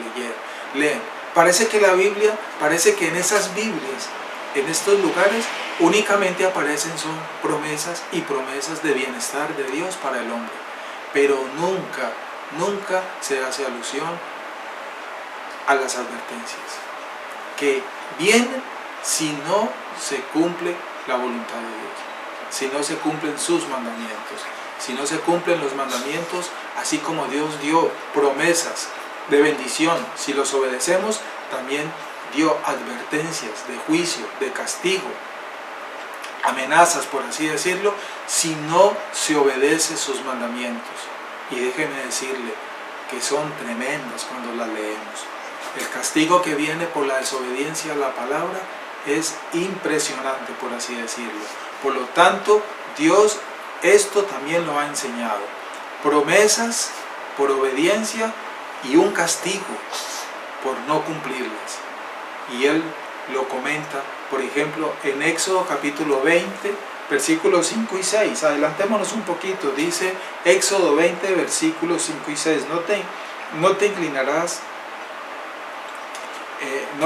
leen. Parece que la Biblia, parece que en esas Biblias, en estos lugares, únicamente aparecen son promesas y promesas de bienestar de Dios para el hombre. Pero nunca se hace alusión a las advertencias que vienen si no se cumple la voluntad de Dios, si no se cumplen sus mandamientos, si no se cumplen los mandamientos, así como Dios dio promesas de bendición, si los obedecemos, también dio advertencias de juicio, de castigo, amenazas, por así decirlo, si no se obedece sus mandamientos. Y déjeme decirle que son tremendas cuando las leemos. El castigo que viene por la desobediencia a la palabra es impresionante, por así decirlo. Por lo tanto, Dios esto también lo ha enseñado. Promesas por obediencia y un castigo por no cumplirlas. Y Él lo comenta, por ejemplo, en Éxodo capítulo 20, versículos 5 y 6. Adelantémonos un poquito. Dice Éxodo 20, versículos 5 y 6. No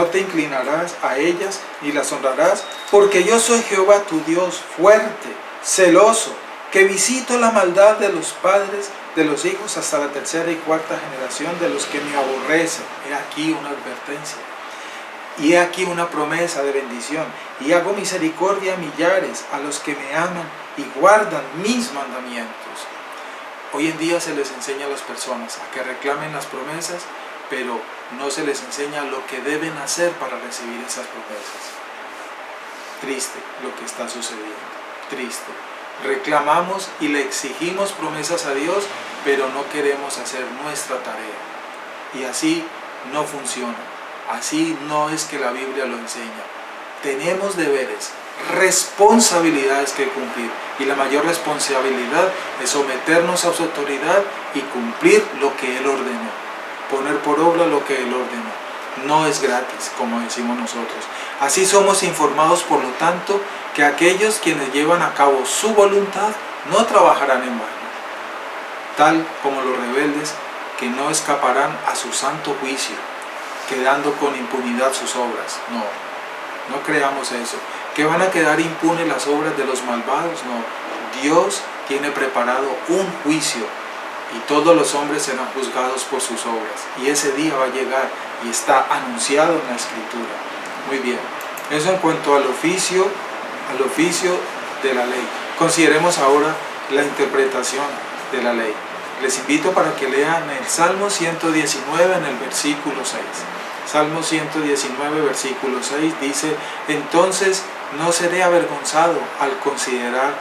te inclinarás a ellas ni las honrarás, porque yo soy Jehová tu Dios, fuerte, celoso, que visito la maldad de los padres de los hijos hasta la tercera y cuarta generación de los que me aborrecen. He aquí una advertencia. Y he aquí una promesa de bendición. Y hago misericordia a millares, a los que me aman y guardan mis mandamientos. Hoy en día se les enseña a las personas a que reclamen las promesas, pero no se les enseña lo que deben hacer para recibir esas promesas. Triste lo que está sucediendo, triste. Reclamamos y le exigimos promesas a Dios, pero no queremos hacer nuestra tarea. Y así no funciona, así no es que la Biblia lo enseña. Tenemos deberes, responsabilidades que cumplir, y la mayor responsabilidad es someternos a su autoridad y cumplir lo que Él ordenó, poner por obra lo que Él ordenó. No es gratis, como decimos nosotros. Así somos informados, por lo tanto, que aquellos quienes llevan a cabo su voluntad no trabajarán en vano, tal como los rebeldes que no escaparán a su santo juicio, quedando con impunidad sus obras. No creamos eso, que van a quedar impunes las obras de los malvados. No, Dios tiene preparado un juicio y todos los hombres serán juzgados por sus obras. Y ese día va a llegar y está anunciado en la Escritura. Muy bien, eso en cuanto al oficio de la ley. Consideremos ahora la interpretación de la ley. Les invito para que lean el Salmo 119 en el versículo 6. Salmo 119, versículo 6 dice: entonces no seré avergonzado al considerar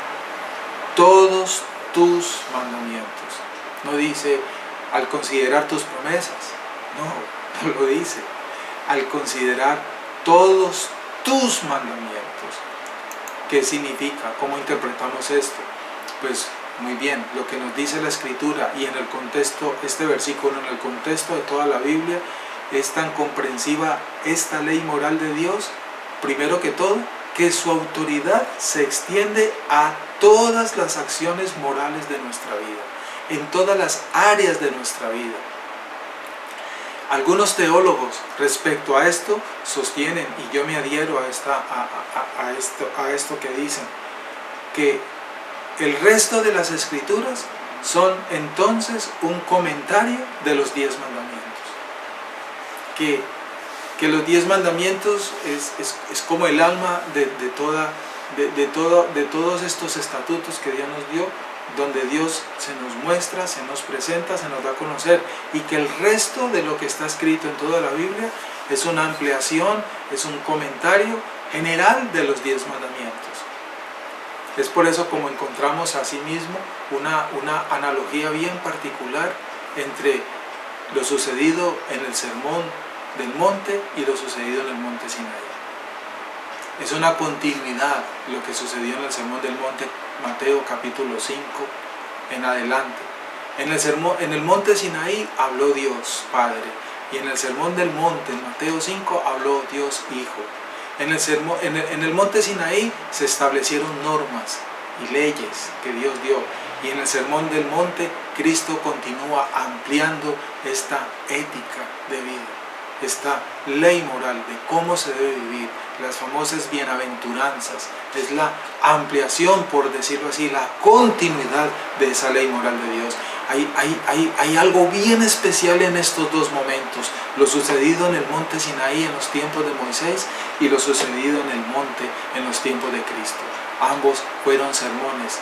todos tus mandamientos. No dice al considerar tus promesas, no lo dice, al considerar todos tus mandamientos. ¿Qué significa? ¿Cómo interpretamos esto? Pues muy bien, lo que nos dice la Escritura y en el contexto, este versículo en el contexto de toda la Biblia, es tan comprensiva esta ley moral de Dios, primero que todo, que su autoridad se extiende a todas las acciones morales de nuestra vida, en todas las áreas de nuestra vida. Algunos teólogos respecto a esto sostienen, y yo me adhiero a esto que dicen, que el resto de las Escrituras son entonces un comentario de los 10 mandamientos. Que los 10 mandamientos es como el alma de todos estos estatutos que Dios nos dio, donde Dios se nos muestra, se nos presenta, se nos da a conocer, y que el resto de lo que está escrito en toda la Biblia es una ampliación, es un comentario general de los 10 mandamientos. Es por eso como encontramos asimismo una analogía bien particular entre lo sucedido en el Sermón del Monte y lo sucedido en el Monte Sinaí. Es una continuidad lo que sucedió en el Sermón del Monte, Mateo capítulo 5 en adelante. En el Monte Sinaí habló Dios Padre, y en el Sermón del Monte, en Mateo 5, habló Dios Hijo. En el Monte Sinaí se establecieron normas y leyes que Dios dio, y en el Sermón del Monte Cristo continúa ampliando esta ética de vida, esta ley moral de cómo se debe vivir. Las famosas bienaventuranzas es la ampliación, por decirlo así, la continuidad de esa ley moral de Dios. Hay algo bien especial en estos dos momentos, lo sucedido en el monte Sinaí en los tiempos de Moisés y lo sucedido en el monte en los tiempos de Cristo. Ambos fueron sermones,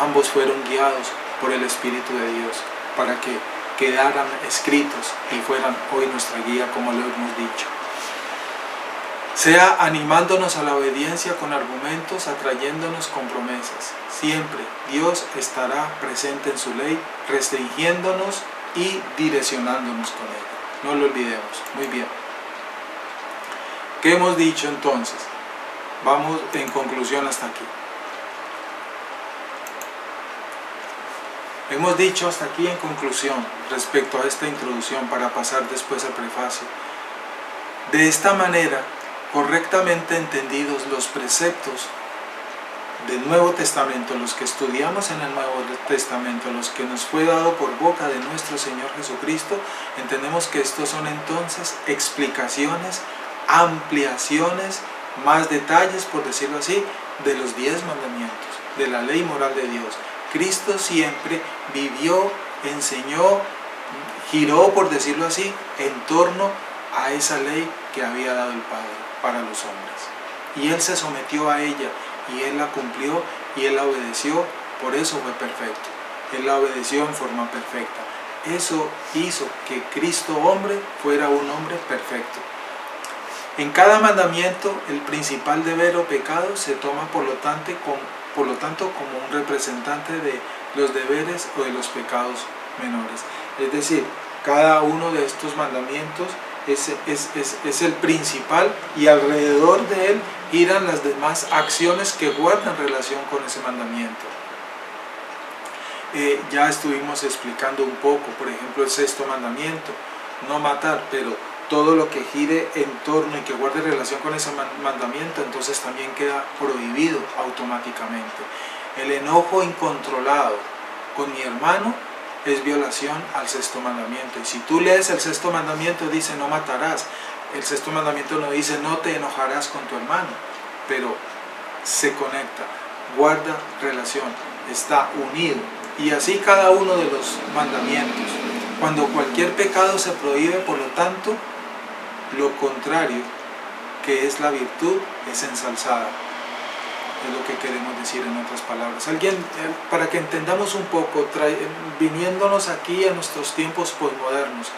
ambos fueron guiados por el Espíritu de Dios para que quedaran escritos y fueran hoy nuestra guía, como lo hemos dicho. Sea animándonos a la obediencia con argumentos, atrayéndonos con promesas. Siempre Dios estará presente en su ley, restringiéndonos y direccionándonos con ella. No lo olvidemos. Muy bien. ¿Qué hemos dicho entonces? Vamos en conclusión hasta aquí. Hemos dicho hasta aquí en conclusión respecto a esta introducción para pasar después al prefacio. De esta manera, correctamente entendidos los preceptos del Nuevo Testamento, los que estudiamos en el Nuevo Testamento, los que nos fue dado por boca de nuestro Señor Jesucristo, entendemos que estos son entonces explicaciones, ampliaciones, más detalles, por decirlo así, de los 10 mandamientos, de la ley moral de Dios. Cristo siempre vivió, enseñó, giró, por decirlo así, en torno a esa ley que había dado el Padre para los hombres. Y Él se sometió a ella, y Él la cumplió, y Él la obedeció, por eso fue perfecto. Él la obedeció en forma perfecta. Eso hizo que Cristo hombre fuera un hombre perfecto. En cada mandamiento, el principal deber o pecado se toma por lo tanto como un representante de los deberes o de los pecados menores. Es decir, cada uno de estos mandamientos es el principal, y alrededor de él giran las demás acciones que guardan relación con ese mandamiento. Ya estuvimos explicando un poco, por ejemplo, el 6º mandamiento, no matar, pero todo lo que gire en torno y que guarde relación con ese mandamiento, entonces también queda prohibido automáticamente. El enojo incontrolado con mi hermano es violación al 6º mandamiento. Y si tú lees el 6º mandamiento, dice no matarás. El 6º mandamiento no dice no te enojarás con tu hermano, pero se conecta, guarda relación, está unido. Y así cada uno de los mandamientos. Cuando cualquier pecado se prohíbe, por lo tanto, lo contrario, que es la virtud, es ensalzada. Es lo que queremos decir en otras palabras. Alguien, para que entendamos un poco, viniéndonos aquí a nuestros tiempos posmodernos,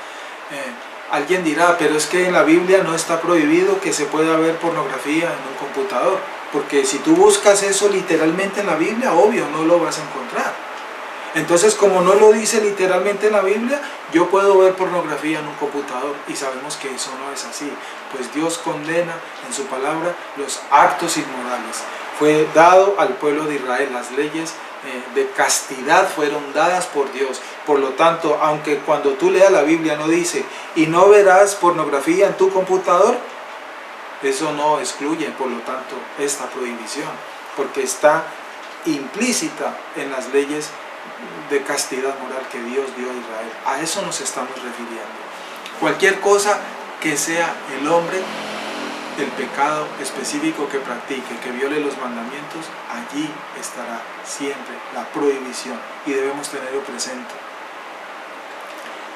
alguien dirá, pero es que en la Biblia no está prohibido que se pueda ver pornografía en un computador, porque si tú buscas eso literalmente en la Biblia, obvio, no lo vas a encontrar. Entonces, como no lo dice literalmente en la Biblia, yo puedo ver pornografía en un computador, y sabemos que eso no es así, pues Dios condena en su palabra los actos inmorales. Fue dado al pueblo de Israel, las leyes de castidad fueron dadas por Dios. Por lo tanto, aunque cuando tú leas la Biblia no dice, y no verás pornografía en tu computador, eso no excluye, por lo tanto, esta prohibición, porque está implícita en las leyes de castidad moral que Dios dio a Israel. A eso nos estamos refiriendo. Cualquier cosa que sea el hombre, el pecado específico que practique, que viole los mandamientos, allí estará siempre la prohibición, y debemos tenerlo presente.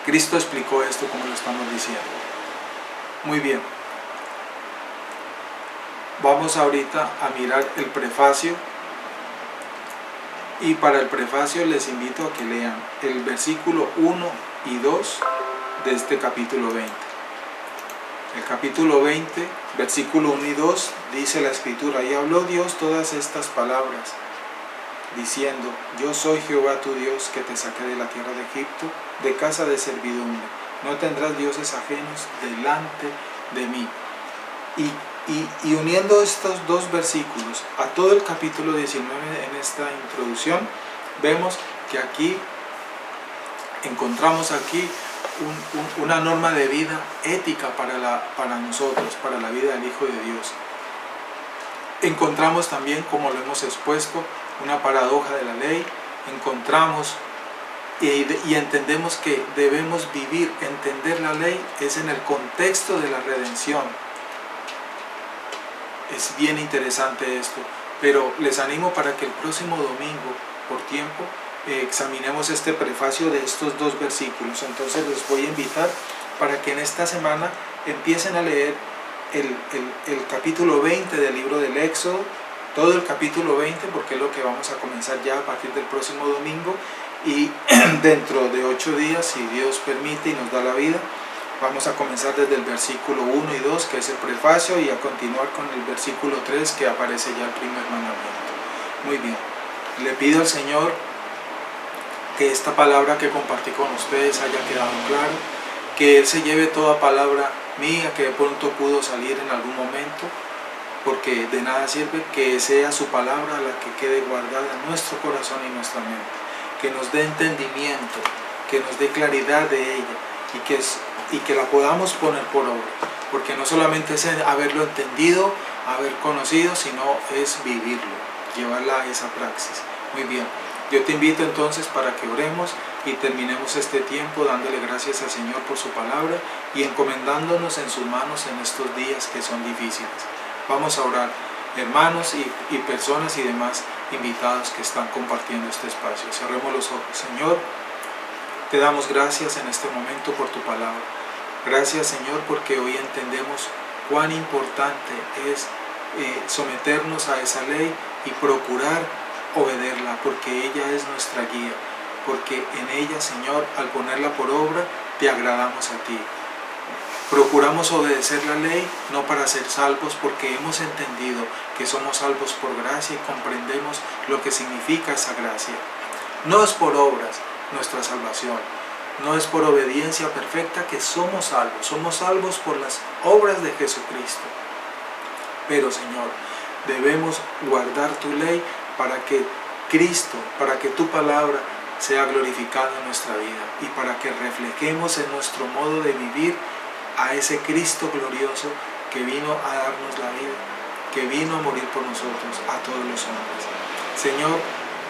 Cristo explicó esto como lo estamos diciendo. Muy bien. Vamos ahorita a mirar el prefacio, y para el prefacio les invito a que lean el versículo 1 y 2 de este capítulo 20. El capítulo 20, versículo 1 y 2, dice la Escritura: y habló Dios todas estas palabras, diciendo: yo soy Jehová tu Dios, que te saqué de la tierra de Egipto, de casa de servidumbre. No tendrás dioses ajenos delante de mí. Y uniendo estos dos versículos a todo el capítulo 19 en esta introducción, vemos que aquí encontramos una norma de vida ética para nosotros, para la vida del Hijo de Dios. Encontramos también, como lo hemos expuesto, una paradoja de la ley. Encontramos y entendemos que debemos vivir, entender la ley es en el contexto de la redención. Es bien interesante esto, pero les animo para que el próximo domingo, por tiempo, examinemos este prefacio de estos dos versículos. Entonces les voy a invitar para que en esta semana empiecen a leer el capítulo 20 del libro del Éxodo, todo el capítulo 20, porque es lo que vamos a comenzar ya a partir del próximo domingo, y dentro de 8 días, si Dios permite y nos da la vida, vamos a comenzar desde el versículo 1 y 2, que es el prefacio, y a continuar con el versículo 3, que aparece ya el primer mandamiento. Muy bien, le pido al Señor que esta palabra que compartí con ustedes haya quedado claro, que Él se lleve toda palabra mía que de pronto pudo salir en algún momento, porque de nada sirve, que sea su palabra la que quede guardada en nuestro corazón y nuestra mente, que nos dé entendimiento, que nos dé claridad de ella, y que la podamos poner por obra, porque no solamente es haberlo entendido, haber conocido, sino es vivirlo, llevarla a esa praxis. Muy bien, yo te invito entonces para que oremos y terminemos este tiempo dándole gracias al Señor por su palabra y encomendándonos en sus manos en estos días que son difíciles. Vamos a orar, hermanos y personas y demás invitados que están compartiendo este espacio. Cerremos los ojos. Señor, te damos gracias en este momento por tu palabra. Gracias, Señor, porque hoy entendemos cuán importante es someternos a esa ley y procurar obedecerla, porque ella es nuestra guía, porque en ella, Señor, al ponerla por obra, te agradamos a ti. Procuramos obedecer la ley no para ser salvos, porque hemos entendido que somos salvos por gracia y comprendemos lo que significa esa gracia. No es por obras nuestra salvación, no es por obediencia perfecta que somos salvos por las obras de Jesucristo. Pero, Señor, debemos guardar tu ley para que Cristo, para que tu palabra sea glorificada en nuestra vida y para que reflejemos en nuestro modo de vivir a ese Cristo glorioso que vino a darnos la vida, que vino a morir por nosotros, a todos los hombres. Señor,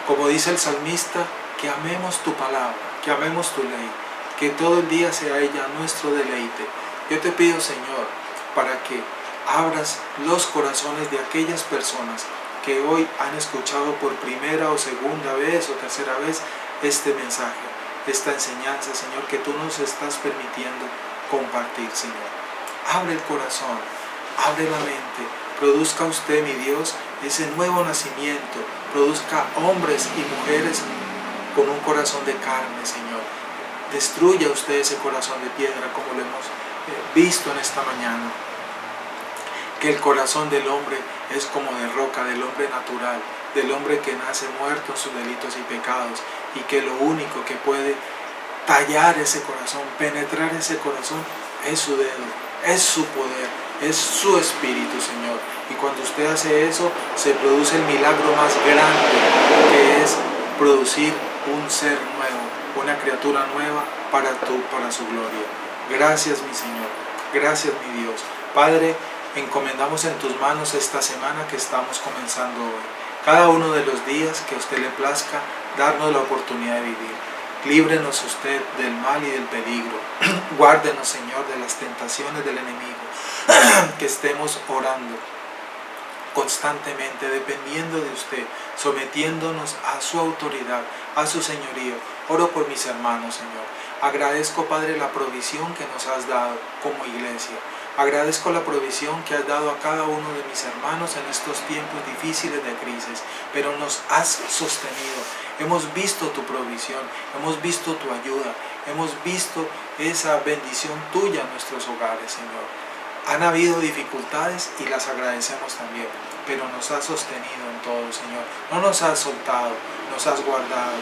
como dice el salmista, que amemos tu palabra, que amemos tu ley, que todo el día sea ella nuestro deleite. Yo te pido, Señor, para que abras los corazones de aquellas personas que hoy han escuchado por primera o segunda vez o tercera vez este mensaje, esta enseñanza, Señor, que tú nos estás permitiendo compartir, Señor. Abre el corazón, abre la mente, produzca usted, mi Dios, ese nuevo nacimiento, produzca hombres y mujeres con un corazón de carne, Señor. Destruya usted ese corazón de piedra, como lo hemos visto en esta mañana. Que el corazón del hombre es como de roca, del hombre natural, del hombre que nace muerto en sus delitos y pecados, y que lo único que puede tallar ese corazón, penetrar ese corazón, es su dedo, es su poder, es su espíritu, Señor. Y cuando usted hace eso, se produce el milagro más grande, que es producir un ser nuevo, una criatura nueva para su gloria. Gracias, mi Señor, gracias, mi Dios. Padre, encomendamos en tus manos esta semana que estamos comenzando hoy. Cada uno de los días que a usted le plazca darnos la oportunidad de vivir. Líbrenos usted del mal y del peligro. Guárdenos, Señor, de las tentaciones del enemigo. Que estemos orando constantemente, dependiendo de usted, sometiéndonos a su autoridad, a su señorío. Oro por mis hermanos, Señor. Agradezco, Padre, la provisión que nos has dado como iglesia. Agradezco la provisión que has dado a cada uno de mis hermanos en estos tiempos difíciles de crisis, pero nos has sostenido. Hemos visto tu provisión, hemos visto tu ayuda, hemos visto esa bendición tuya en nuestros hogares, Señor. Han habido dificultades y las agradecemos también, pero nos has sostenido en todo, Señor. No nos has soltado, nos has guardado.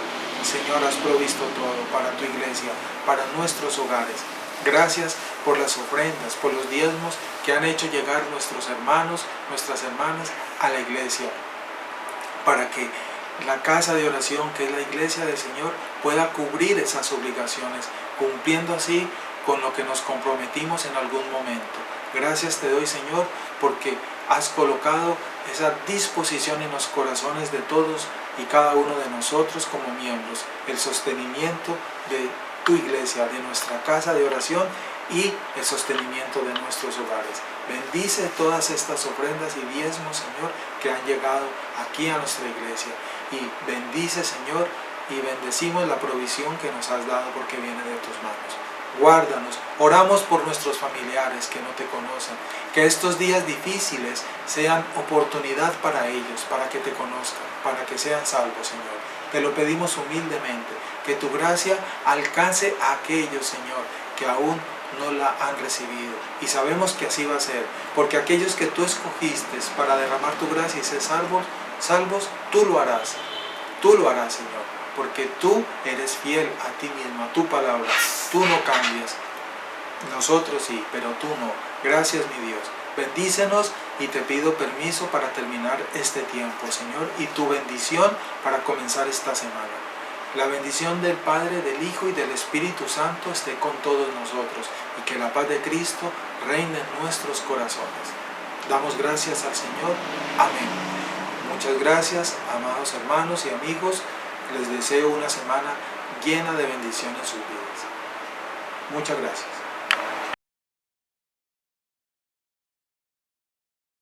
Señor, has provisto todo para tu iglesia, para nuestros hogares. Gracias por las ofrendas, por los diezmos que han hecho llegar nuestros hermanos, nuestras hermanas a la iglesia, para que la casa de oración, que es la iglesia del Señor, pueda cubrir esas obligaciones, cumpliendo así con lo que nos comprometimos en algún momento. Gracias te doy, Señor, porque has colocado esa disposición en los corazones de todos y cada uno de nosotros como miembros, el sostenimiento de tu iglesia, de nuestra casa de oración y el sostenimiento de nuestros hogares. Bendice todas estas ofrendas y diezmos, Señor, que han llegado aquí a nuestra iglesia. Y bendice, Señor, y bendecimos la provisión que nos has dado porque viene de tus manos. Guárdanos, oramos por nuestros familiares que no te conocen, que estos días difíciles sean oportunidad para ellos, para que te conozcan, para que sean salvos, Señor. Te lo pedimos humildemente, que tu gracia alcance a aquellos, Señor, que aún no la han recibido. Y sabemos que así va a ser, porque aquellos que tú escogiste para derramar tu gracia y ser salvos, tú lo harás, Señor. Porque tú eres fiel a ti mismo, a tu palabra. Tú no cambias. Nosotros sí, pero tú no. Gracias, mi Dios. Bendícenos y te pido permiso para terminar este tiempo, Señor, y tu bendición para comenzar esta semana. La bendición del Padre, del Hijo y del Espíritu Santo esté con todos nosotros y que la paz de Cristo reine en nuestros corazones. Damos gracias al Señor. Amén. Muchas gracias, amados hermanos y amigos. Les deseo una semana llena de bendición en sus vidas. Muchas gracias.